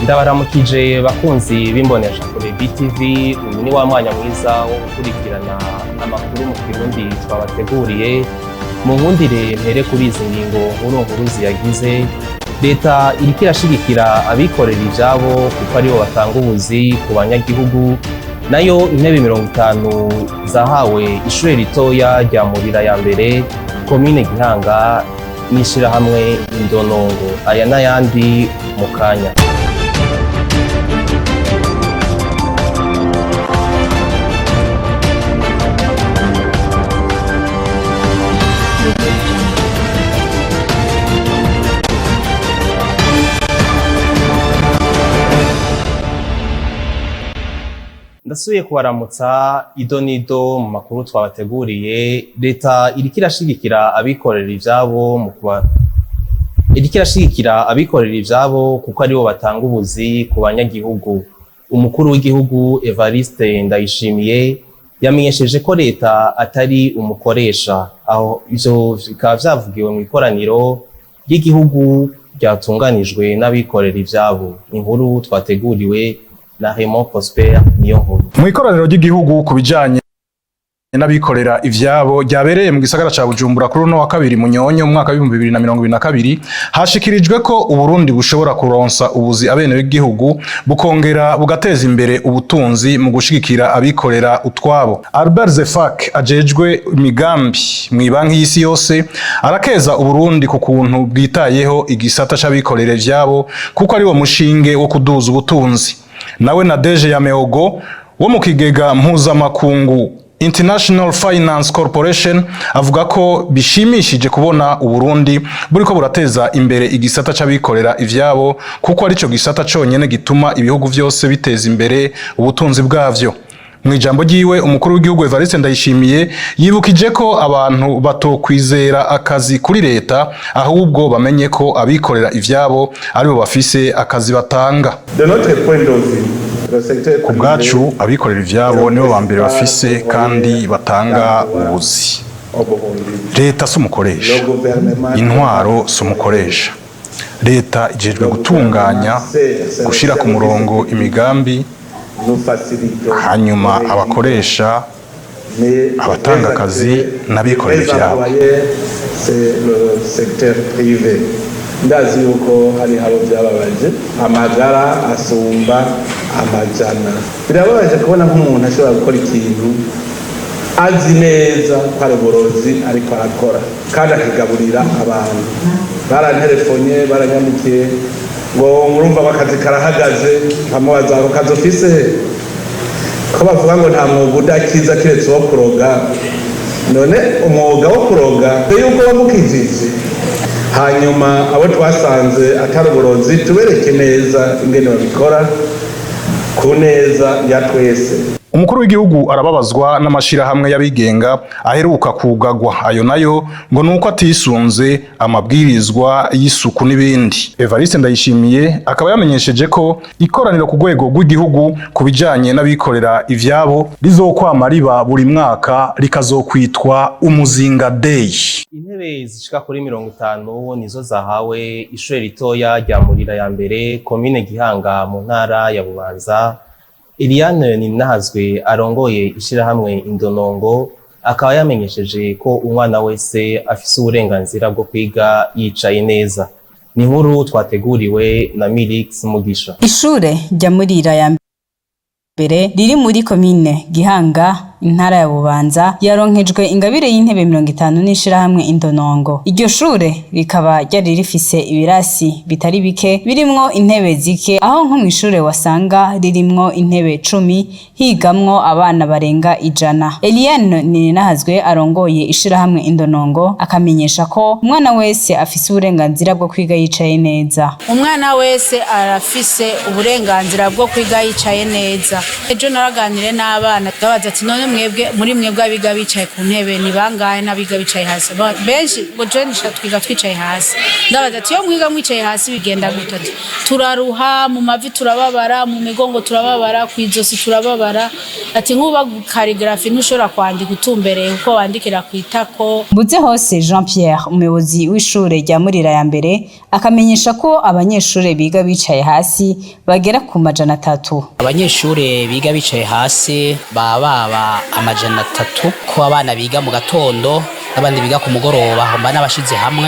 Ndabaramukije bakunzi b'imbonesha kure BTV, uyu ni wa mwanya mwiza wo gukurikirana amakuru mu Kirundi twabateguriye. Mu nkundire mpere kuri izi ngingo nkuru ziyagize. Leta iriko irashigikira abikorera ivyabo kuko aribo batanga ubuzi ku banyagihugu. Nayo intebe 50 zahawe ishure ritoya rya Murira ya mbere komine Gihanga n'ishirahamwe Indonongo. Aya n'ayandi mu kanya. Ndasubiye kubaramutsa idonido mu makuru twabateguriye. Leta iriko irashigikira abikorera ivyabo kuko aribo batanga ubuzi ku banyagihugu. Umukuru w'igihugu Evariste Ndayishimiye yamenyesheje ko leta atari umukoresha, aho ivyo bikaba vyavugiwe mu ikoraniro ry'igihugu ryatunganijwe n'abikorera ivyabo. Inkuru twateguriwe na Raymond Prosper niyo nkuru. Mu ikoraniro ry'igihugu kubijanye n'abikorera ivyabo ryabereye mu gisagara ca Bujumbura kuri no wa kabiri Munyonyo mu mwaka wa 2022 hashikirijwe ko Uburundi bushobora kuronsa ubuzi abene b'igihugu bukongera bugateza imbere ubutunzi mu gushigikira abikorera utwabo. Albert Zefak ajejwe imigambi mu banki y'isi yose arakeza Uburundi ku kuntu bwitayeho igisata c'abikorera ivyabo kuko ari wo mushinge wo kuduza ubutunzi. Nawe Nadege ya Meogo wo mu kigega mpuzamakungu International Finance Corporation avuga ko bishimishije kubona Uburundi buriko burateza imbere igisata c'abikorera ivyabo kuko arico gisata conyene gituma ibihugu vyose biteza imbere ubutunzi bwavyo. Mu ijambo ryiwe umukuru w'igihugu Evariste Ndayishimiye yibukije ko abantu batokwizera akazi kuri leta ahubwo bamenye ko abikorera ivyabo aribo bafise akazi batanga. Ku bwacu abikorera ivyabo nibo bambere bafise kandi batanga ubuzi. Leta si umukoresha, intwaro si umukoresha. Leta ijejwe gutunganya, gushira ku murongo imigambi, hanyuma abakoresha, abatanga akazi n'abikorera ivyabo. Ndazi yuko hari habo byababaje amagara asumba amajana. Birababaje kubona nk'umuntu ashobora gukora ikintu azi neza ko ari borozi ariko arakora kandi akigaburira abantu. Baranterefonye baranyandikiye ngo murumva bakazi karahagaze, nkamubaza ko kazi ofise ko bavuga ngo nta mwuga udakiza kiretse wo kuroga. None umwuga wo kuroga yuko wamukijije, hanyuma abo twasanze atari uburozi tubereke neza ingene babikora ku neza ya twese. Umukuru w'igihugu arababazwa n'amashirahamwe y'abigenga aheruka kugagwa, ayo nayo ngo nuko atisunze amabwirizwa y'isuku n'ibindi. Evariste Ndayishimiye akaba yamenyesheje ko ikoraniro ku rwego rw'igihugu kubijanye n'abikorera ivyabo rizokwama riba buri mwaka rikazokwitwa Umuzinga Day. Intebe zishika kuri 50 nizo zahawe ishure ritoya rya Murira ya mbere komine Gihanga mu ntara ya Bubanza. Eliane Ninahazwe arongoye ishirahamwe Indonongo akaba yamenyesheje ko umwana wese afise uburenganzira bwo kwiga yicaye neza. Ni nkuru twateguriwe na Milix Mugisha. Ishure rya Murira ya mbere riri muri komine Gihanga intara ya Bubanza yaronkejwe ingabire y'intebe 50 n'ishirahamwe Indonongo. Iryo shure rikaba ryari rifise ibirasi bitari bike birimwo intebe zike, aho nko mw'ishure wasanga ririmwo intebe 10 higamwo abana barenga 100. Eliane Ninahazwe arongoye ishirahamwe Indonongo akamenyesha ko umwana wese afise uburenganzira bwo kwiga yicaye neza. Umwana wese arafise uburenganzira bwo kwiga yicaye neza. Ejo naraganire n'abana ndabaza ati none muri mwebwe abiga bicaye ku ntebe ni bangahe n'abiga bicaye hasi benshi ngo jeni twiga twicaye hasi ndabaza ati iyo mwiga mwicaye hasi bigenda gute ati turaruha mu mavi turababara mu migongo turababara ku izosi turababara ati nkuba kaligrafi ntushobora kwandika utumbereye uko wandikira ku itako. Mbuze hose Jean Pierre umuyobozi w'ishure rya Murira ya mbere akamenyesha ko abanyeshure biga bicaye hasi bagera ku 300. Abanyeshure biga bicaye hasi baba 300 ko abana biga mu gatondo n'abandi biga ku mugoroba mba n'abashize hamwe.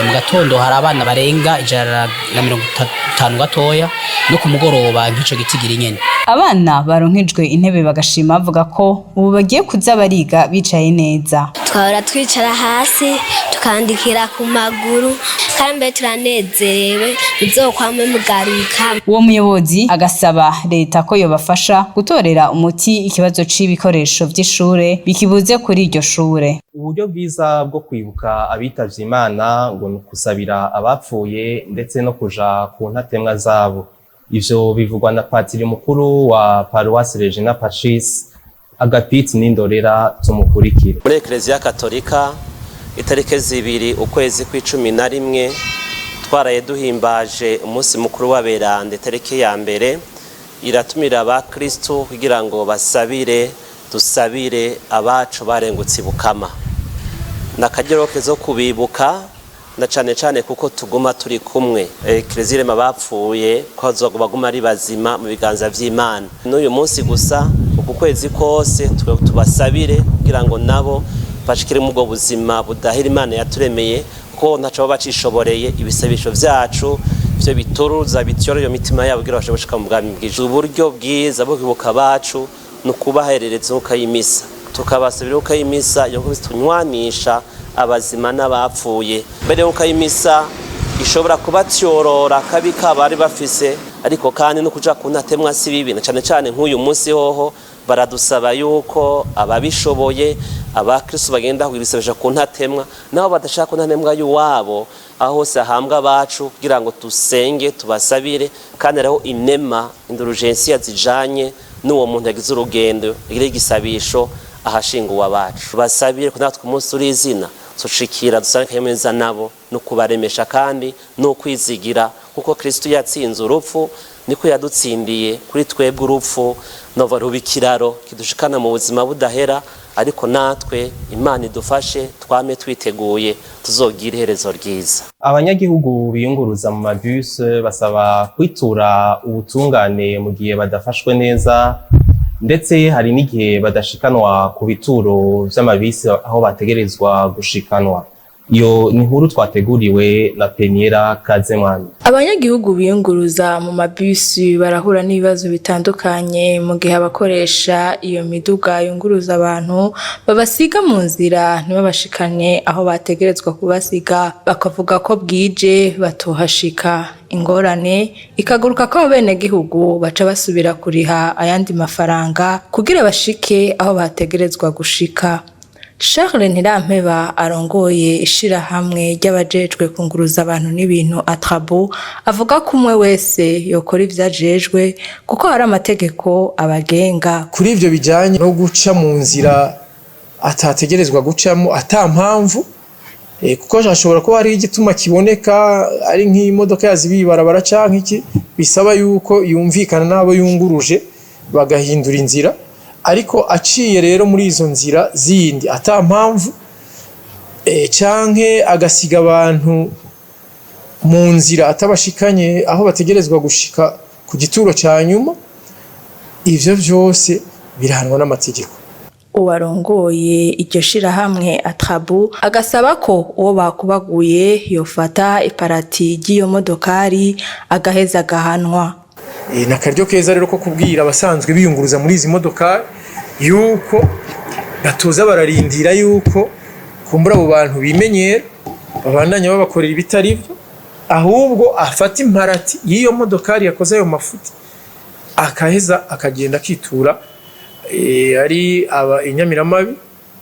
Mu gatondo hari abana barenga 150 gatoya no ku mugoroba nk'ico gitigira nyene. Abana baronkejwe intebe bagashima bavuga ko ubu bagiye kuza bariga bicaye neza. Twahora twicara hasi tukandikira ku maguru kandi turanezerewe uzokwame mugaruka. Uwo muyobozi agasaba leta ko yobafasha gutorera umuti ikibazo c'ibikoresho vy'ishure bikibuze kuri iryo shure. Uburyo bwiza bwo kwibuka abitavye Imana ngo nukusabira abapfuye ndetse no kuja ku ntatemwa zabo. Ivyo bivugwa na patiri mukuru wa Paroisse Regina Pacis Agapiti n'indorera tumukurikira. Muri Eklezia Katolika itarike 2 ukwezi kwa11 twaraye duhimbaje umunsi mukuru w'aberande tarike ya mbere iratumira abakristo kugira ngo basabire dusabire abacu barengutse bukama nakagero kezo kubibuka na cane kuko tuguma turi kumwe Eklezia mabapfuye ko bazoguma ari bazima mu biganza vy'Imana. N'uyu munsi gusa uku kwezi kose tubasabire kugira ngo nabo bashikire mu bwo buzima budahira Imana yaturemeye ko ntaco bacishoboreye ibisabisho vyacu byo bituruza bityoryo mitima yabo kugira bashobore gushika mu bwami bw'ije. Uburyo bwiza bwo kwibuka bacu no kubaherereza ukayimisa tukabasabira ukayimisa yo kubistunywanisha abazima n'abapfuye mbere ukayimisa ishobora kubatyorora kabika bari bafise ariko kandi no kuja ku ntatemwa sibibi na cane nk'uyu munsi hoho baradusaba yuko ababishoboye abakristo bagenda kubisabisha ku ntatemwa naho badashaka ku ntatemwa y'uwabo aho hose ahambwa bacu kugira ngo tusenge tubasabire kandi araho inema indulgensia zijanye n'uwo muntu yagize urugendo igire igisabisho ahashinguwa bacu basabire ko natwe umunsi uri izina tushikira dusanga yemeza nabo no kubaremesha kandi no kwizigira kuko Kristo yatsinze urupfu niko yadutsindiye kuri twebwe urupfu nova rubikiraro kidushikana mu buzima budahera ariko natwe Imana idufashe twame twiteguye tuzogira iherezo ryiza. Abanyagihugu biyunguruza mu mabus basaba kwitura ubutungane mu gihe badafashwe neza ndetse hari n'igihe badashikanwa ku bituro vy'amabisi aho bategerezwa gushikanwa. Iyo ni nkuru twateguriwe na Peniera Kazemwana. Abanyagihugu biyunguruza mu mabisi barahura n'ibibazo bitandukanye mu gihe abakoresha iyo miduga yunguruza abantu babasiga mu nzira ntibabashikane aho bategerezwa kubasiga bakavuga ko bwije batohashika. Ingorane ikaguruka ko abenegihugu baca basubira kuriha ayandi mafaranga kugira bashike aho bategerezwa gushika. Charles Ntirampeba arongoye ishirahamwe ry'abajejwe kunguruza abantu n'ibintu Atrabo avuga ko umwe wese yokora ivyajejwe kuko hari amategeko abagenga. Kuri ivyo bijanye no guca mu nzira atategerezwa gucamo atampamvu kuko hashobora kuba hari igituma kiboneka ari nk'imodoka yazibibarabara canke iki bisaba yuko yumvikana nabo yunguruje bagahindura inzira ariko aciye rero muri izo nzira zindi atampamvu canke agasiga abantu mu nzira atabashikanye aho bategerezwa gushika ku gituro ca nyuma ivyo vyose birahanwa n'amategeko. Uwarongoye iryo shirahamwe Atrabu agasaba ko uwo bakubaguye yofata iparati ry'iyo modokari agaheza gahanwa. Nakaryo keza rero ko kubwira abasanzwe biyunguruza muri izi modokari yuko batoza bararindira yuko kumbura abo bantu bimenyera babandanya babakorera ibitari byo ahubwo afata imparati y'iyo modokari yakoze ayo mafuti akaheza akagenda akitura ari inyamiramabi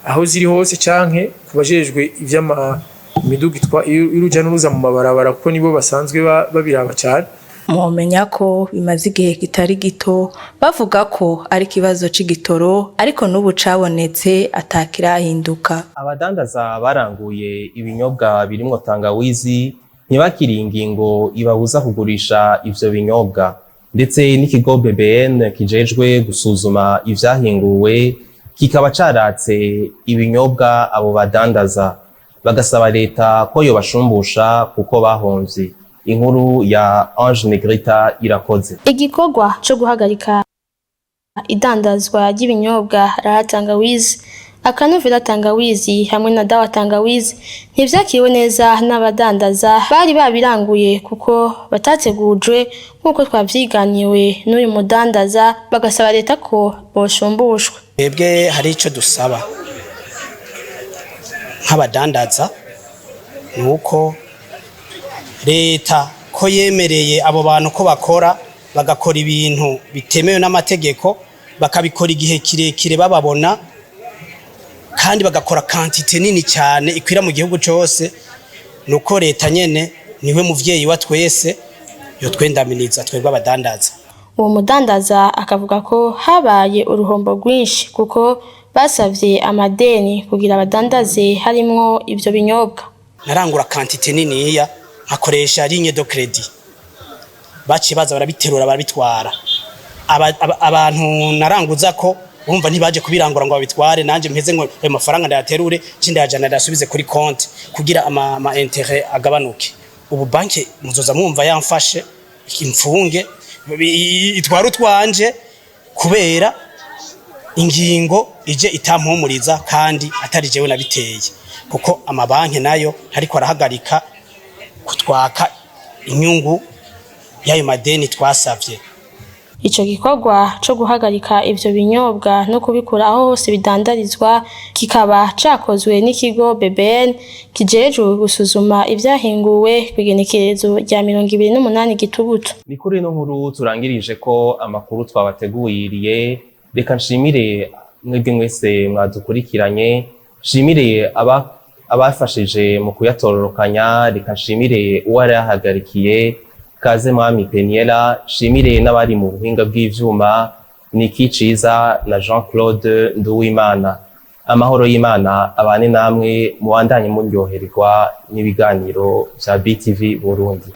aho ziri hose canke kubajejwe ivy'ama miduga itwa iruja n'uruza mu mabarabara kuko nibo basanzwe babiraba cyane. mwomenya ko bimaze igihe kitari gito bavuga ko ari ikibazo c'igitoro ariko n'ubu cabonetse atakirahinduka. Abadandaza baranguye ibinyobwa birimwo tangawizi ntibakiriye ingingo ibabuza kugurisha ivyo binyobwa, ndetse n'ikigo BBN kijejwe gusuzuma ivyahinguwe kikaba caratse ibinyobwa abo badandaza, bagasaba leta ko yobashumbusha kuko bahomvye. Inkuru ya Ange Negrita irakoze. Igikorwa co guhagarika idandazwa ry'ibinyobwa Raha Tangawizi, Akanovera Tangawizi hamwe na Dawa Tangawizi ntivyakiriwe neza n'abadandaza bari babiranguye kuko batategujwe nk'uko twavyiganiwe n'uyu mudandaza, bagasaba leta ko boshumbushwa. Twebwe hari ico dusaba nk'abadandaza, nuko leta ko yemereye abo bantu ko bakora bagakora ibintu bitemewe n'amategeko, bakabikora igihe kirekire bababona, kandi bagakora quantité nini cyane ikwira mu gihugu cyose, nuko leta nyene niwe muvyeyi wa twese yo twendaminiza twebwe abadandaza. Uwo mudandaza akavuga ko habaye uruhombo rwinshi kuko basavye amadeni kugira abadandaze harimwo ivyo binyobwa. Narangura quantité niniya akoresha ligne de crédit, baciye baza barabiterura barabitwara. Abantu naranguza ko bumva ntibaje kubirangura ngo babitware, nanje mpeze ngo ayo mafaranga ndayaterure cindi yajana ndasubize kuri konti kugira ama intérêt agabanuke. Ubu banki muzoza mwumva yamfashe imfunge itwara utwanje kubera ingingo ije itampumuriza kandi atari jewe nabiteye, kuko amabanki nayo ariko arahagarika kutwaka inyungu y'ayo madeni twasavye. Ico gikorwa co guhagarika ivyo binyobwa no kubikura aho hose bidandarizwa kikaba cakozwe n'ikigo BBN kijejwe gusuzuma ivyahinguwe kwigenekerezo rya 28 Gitugutu. Ni kuri ino nkuru turangirije ko amakuru twabateguririye. Reka nshimire mwebwe mwese mwadukurikiranye, nshimire abafashije mu kuyatororokanya, reka nshimire uwari yahagarikiye Kaze Mwami Peniela, nshimire n'abari mu buhinga bw'ivyuma Niki Ciza na Jean-Claude Nduwimana. Amahoro y'Imana abane namwe, muwandanye muryoherwa n'ibiganiro vya BTV Burundi.